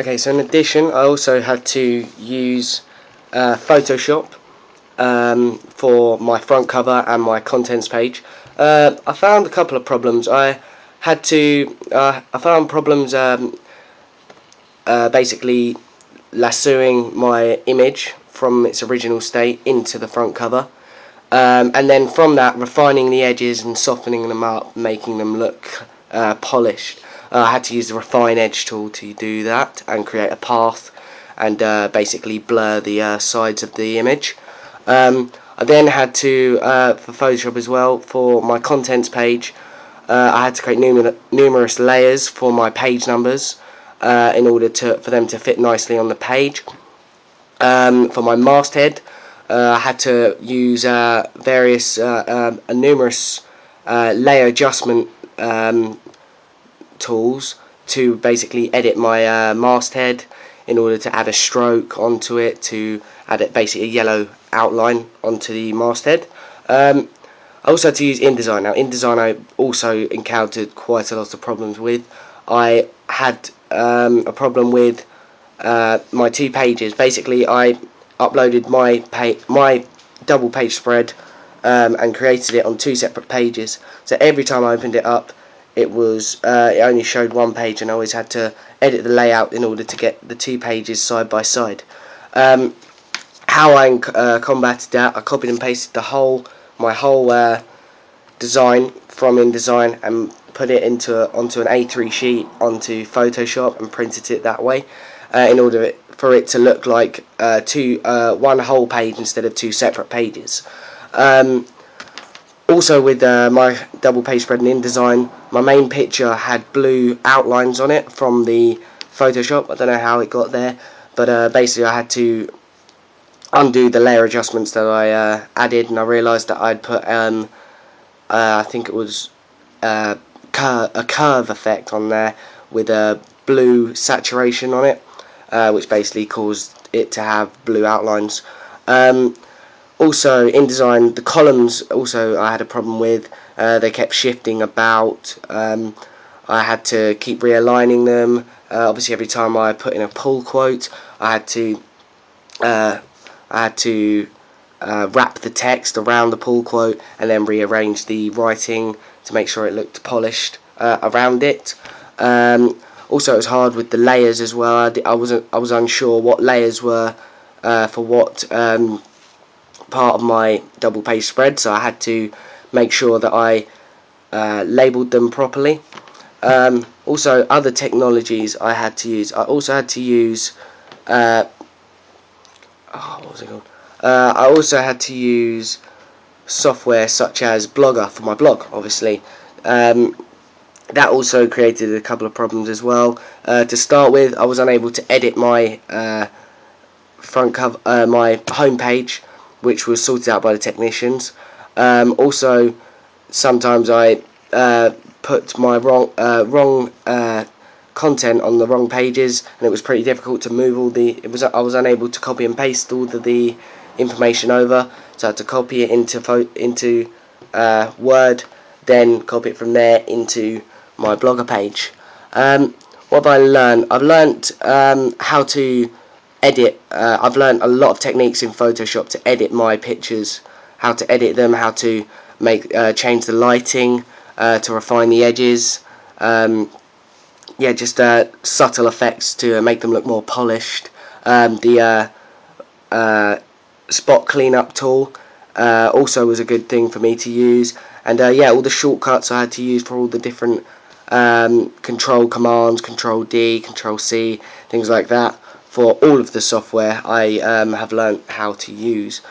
Okay, so in addition, I also had to use Photoshop for my front cover and my contents page. I found a couple of problems. I found problems basically lassoing my image from its original state into the front cover, and then from that refining the edges and softening them up, making them look polished. I had to use the refine edge tool to do that and create a path and basically blur the sides of the image. I then had to, for Photoshop as well, for my contents page, I had to create numerous layers for my page numbers in order for them to fit nicely on the page. For my masthead, I had to use numerous layer adjustment tools to basically edit my masthead in order to add a stroke onto it, to add basically a yellow outline onto the masthead. I also had to use InDesign. Now InDesign I also encountered quite a lot of problems with. I had a problem with my 2 pages. Basically I uploaded my double page spread and created it on 2 separate pages, so every time I opened it up it only showed 1 page, and I always had to edit the layout in order to get the 2 pages side by side. How I combated that, I copied and pasted my whole design from InDesign and put it onto an A3 sheet onto Photoshop and printed it that way, in order for it to look like one whole page instead of 2 separate pages. Also with my double page spread in InDesign, my main picture had blue outlines on it from the Photoshop. I don't know how it got there, but basically I had to undo the layer adjustments that I added, and I realised that I'd put I think it was a curve effect on there with a blue saturation on it, which basically caused it to have blue outlines. Also, InDesign, the columns also I had a problem with. They kept shifting about. I had to keep realigning them. Obviously, every time I put in a pull quote, I had to wrap the text around the pull quote and then rearrange the writing to make sure it looked polished around it. Also, it was hard with the layers as well. I was unsure what layers were for what part of my double page spread, so I had to make sure that I labelled them properly. Also, other technologies I had to use. I also had to use what was it called? I also had to use software such as Blogger for my blog, obviously. That also created a couple of problems as well. To start with, I was unable to edit my front cover, my home page, which was sorted out by the technicians. Also, sometimes I put my wrong content on the wrong pages, and it was pretty difficult to move all the. I was unable to copy and paste all of the information over, so I had to copy it into Word, then copy it from there into my Blogger page. What have I learned? I've learned how to edit. I've learned a lot of techniques in Photoshop to edit my pictures, how to edit them, how to change the lighting, to refine the edges. Yeah, just subtle effects to make them look more polished. The spot cleanup tool also was a good thing for me to use, and yeah, all the shortcuts I had to use for all the different control commands, Control D, Control C, things like that, for all of the software I have learnt how to use.